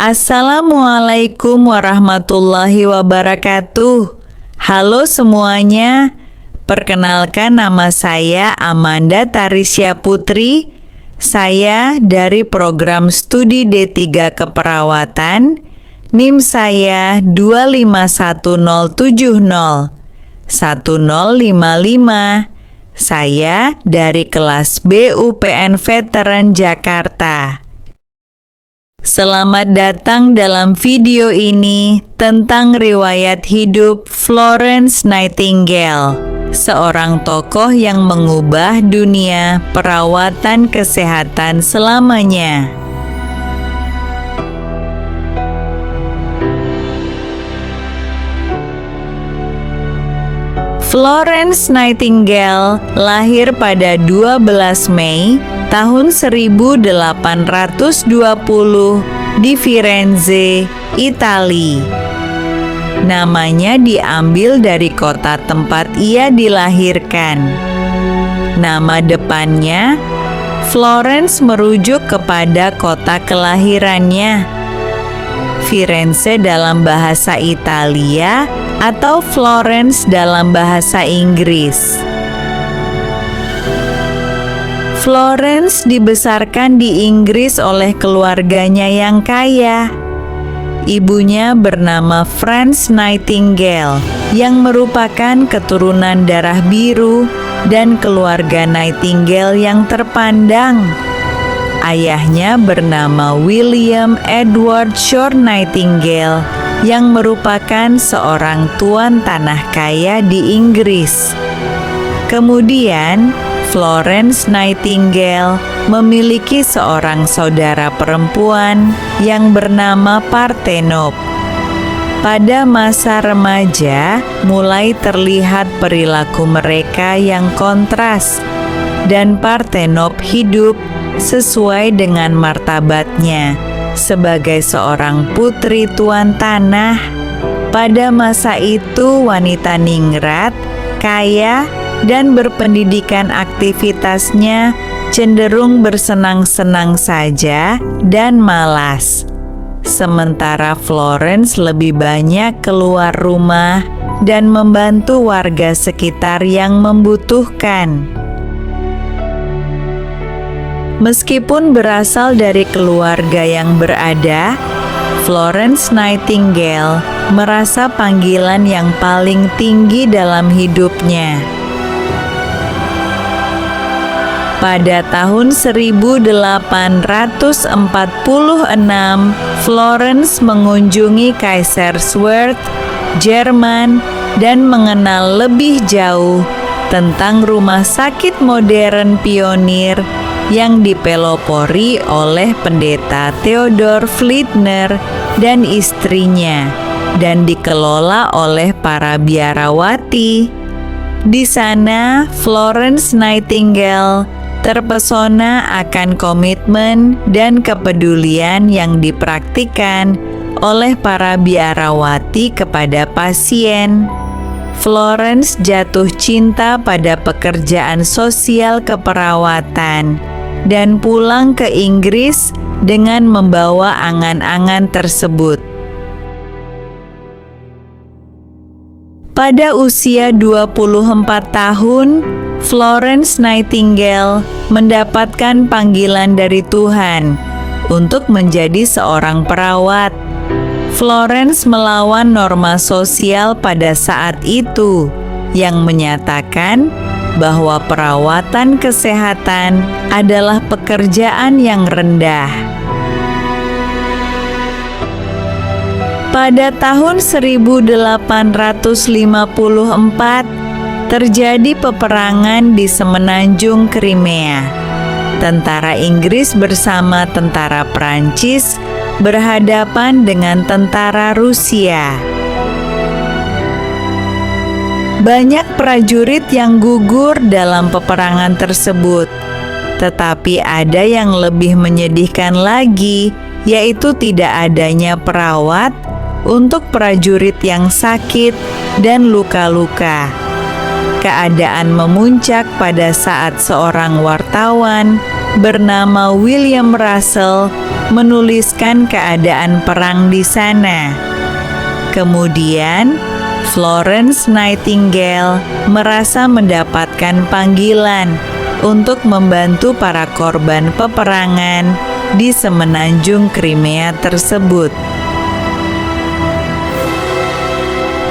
Assalamualaikum warahmatullahi wabarakatuh. Halo semuanya, perkenalkan nama saya Amanda Tarisya Putri. Saya dari program studi D3 Keperawatan. NIM saya 251070 1055. Saya dari kelas B UPN Veteran Jakarta. Selamat datang dalam video ini tentang riwayat hidup Florence Nightingale, seorang tokoh yang mengubah dunia perawatan kesehatan selamanya. Florence Nightingale lahir pada 12 Mei tahun 1820 di Firenze, Italia. Namanya diambil dari kota tempat ia dilahirkan. Nama depannya Florence merujuk kepada kota kelahirannya, Firenze dalam bahasa Italia atau Florence dalam bahasa Inggris. Florence dibesarkan di Inggris oleh keluarganya yang kaya. Ibunya bernama Florence Nightingale yang merupakan keturunan darah biru dan keluarga Nightingale yang terpandang. Ayahnya bernama William Edward Shore Nightingale yang merupakan seorang tuan tanah kaya di Inggris. Kemudian, Florence Nightingale memiliki seorang saudara perempuan yang bernama Parthenope. Pada masa remaja, mulai terlihat perilaku mereka yang kontras, dan Parthenope hidup sesuai dengan martabatnya sebagai seorang putri tuan tanah. Pada masa itu, wanita ningrat, kaya, dan berpendidikan aktivitasnya cenderung bersenang-senang saja dan malas. Sementara Florence lebih banyak keluar rumah dan membantu warga sekitar yang membutuhkan. Meskipun berasal dari keluarga yang berada, Florence Nightingale merasa panggilan yang paling tinggi dalam hidupnya. Pada tahun 1846, Florence mengunjungi Kaiserswerth, Jerman, dan mengenal lebih jauh tentang rumah sakit modern pionir yang dipelopori oleh pendeta Theodor Fliedner dan istrinya dan dikelola oleh para biarawati. Di sana, Florence Nightingale terpesona akan komitmen dan kepedulian yang dipraktikkan oleh para biarawati kepada pasien. Florence jatuh cinta pada pekerjaan sosial keperawatan dan pulang ke Inggris dengan membawa angan-angan tersebut. Pada usia 24 tahun, Florence Nightingale mendapatkan panggilan dari Tuhan untuk menjadi seorang perawat. Florence melawan norma sosial pada saat itu yang menyatakan bahwa perawatan kesehatan adalah pekerjaan yang rendah. Pada tahun 1854, terjadi peperangan di semenanjung Crimea. Tentara Inggris bersama tentara Prancis berhadapan dengan tentara Rusia. Banyak prajurit yang gugur dalam peperangan tersebut, tetapi ada yang lebih menyedihkan lagi, yaitu tidak adanya perawat untuk prajurit yang sakit dan luka-luka. Keadaan memuncak pada saat seorang wartawan bernama William Russell menuliskan keadaan perang di sana. Kemudian, Florence Nightingale merasa mendapatkan panggilan untuk membantu para korban peperangan di semenanjung Crimea tersebut.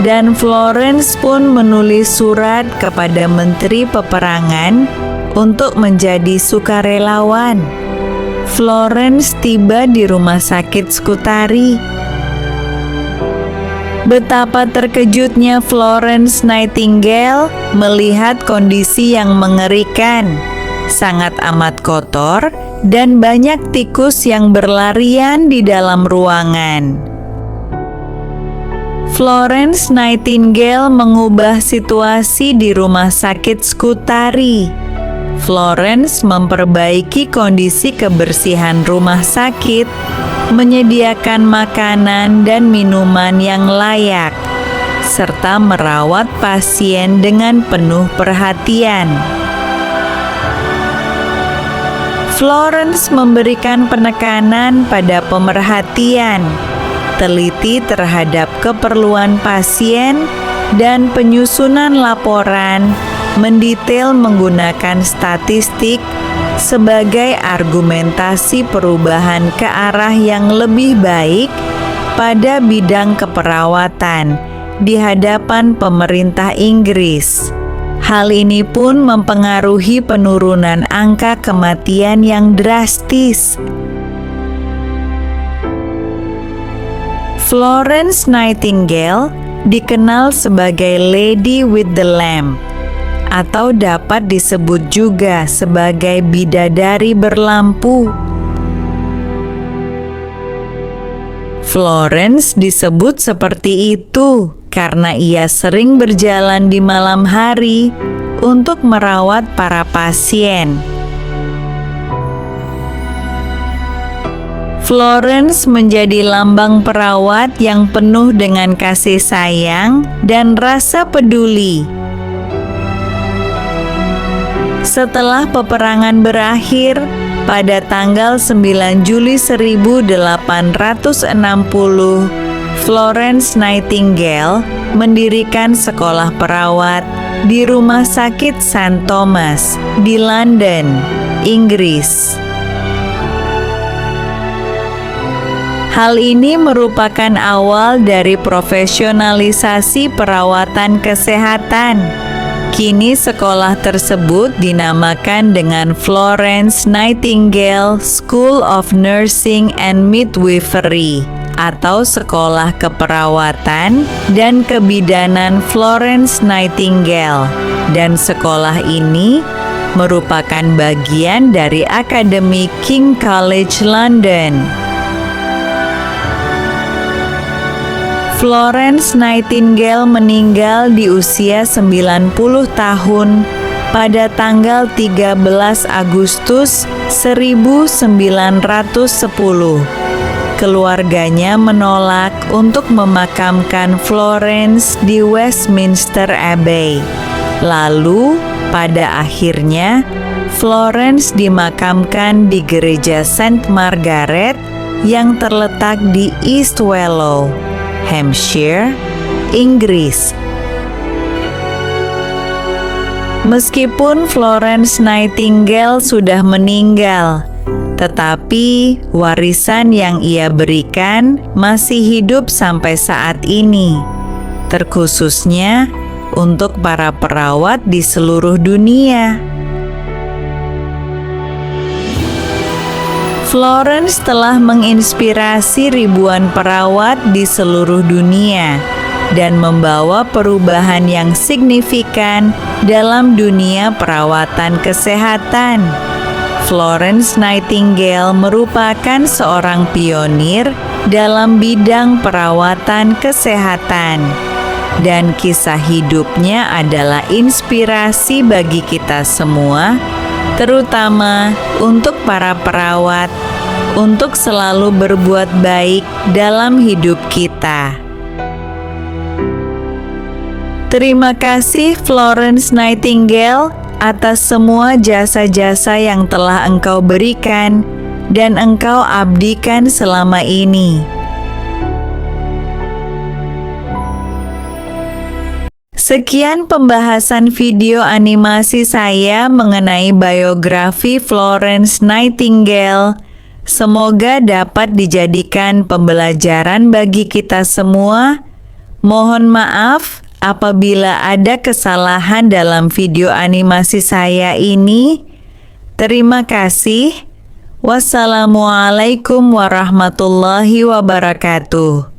Dan Florence pun menulis surat kepada Menteri Peperangan untuk menjadi sukarelawan. Florence tiba di rumah sakit Scutari. Betapa terkejutnya Florence Nightingale melihat kondisi yang mengerikan, sangat amat kotor, dan banyak tikus yang berlarian di dalam ruangan. Florence Nightingale mengubah situasi di rumah sakit Scutari. Florence memperbaiki kondisi kebersihan rumah sakit, menyediakan makanan dan minuman yang layak, serta merawat pasien dengan penuh perhatian. Florence memberikan penekanan pada pemerhatian, teliti terhadap keperluan pasien, dan penyusunan laporan mendetail menggunakan statistik sebagai argumentasi perubahan ke arah yang lebih baik pada bidang keperawatan di hadapan pemerintah Inggris. Hal ini pun mempengaruhi penurunan angka kematian yang drastis. Florence Nightingale dikenal sebagai Lady with the Lamp, atau dapat disebut juga sebagai bidadari berlampu. Florence disebut seperti itu karena ia sering berjalan di malam hari untuk merawat para pasien. Florence menjadi lambang perawat yang penuh dengan kasih sayang dan rasa peduli. Setelah peperangan berakhir, pada tanggal 9 Juli 1860, Florence Nightingale mendirikan sekolah perawat di Rumah Sakit St. Thomas di London, Inggris. Hal ini merupakan awal dari profesionalisasi perawatan kesehatan. Kini sekolah tersebut dinamakan dengan Florence Nightingale School of Nursing and Midwifery, atau Sekolah Keperawatan dan Kebidanan Florence Nightingale. Dan sekolah ini merupakan bagian dari Akademi King College London. Florence Nightingale meninggal di usia 90 tahun pada tanggal 13 Agustus 1910. Keluarganya menolak untuk memakamkan Florence di Westminster Abbey. Lalu, pada akhirnya, Florence dimakamkan di Gereja St. Margaret yang terletak di East Wellow, Hampshire, Inggris. Meskipun Florence Nightingale sudah meninggal, tetapi warisan yang ia berikan masih hidup sampai saat ini, terkhususnya untuk para perawat di seluruh dunia. Florence telah menginspirasi ribuan perawat di seluruh dunia dan membawa perubahan yang signifikan dalam dunia perawatan kesehatan. Florence Nightingale merupakan seorang pionir dalam bidang perawatan kesehatan, dan kisah hidupnya adalah inspirasi bagi kita semua, terutama untuk para perawat, untuk selalu berbuat baik dalam hidup kita. Terima kasih Florence Nightingale atas semua jasa-jasa yang telah Engkau berikan dan Engkau abdikan selama ini. Sekian pembahasan video animasi saya mengenai biografi Florence Nightingale. Semoga dapat dijadikan pembelajaran bagi kita semua. Mohon maaf apabila ada kesalahan dalam video animasi saya ini. Terima kasih. Wassalamualaikum warahmatullahi wabarakatuh.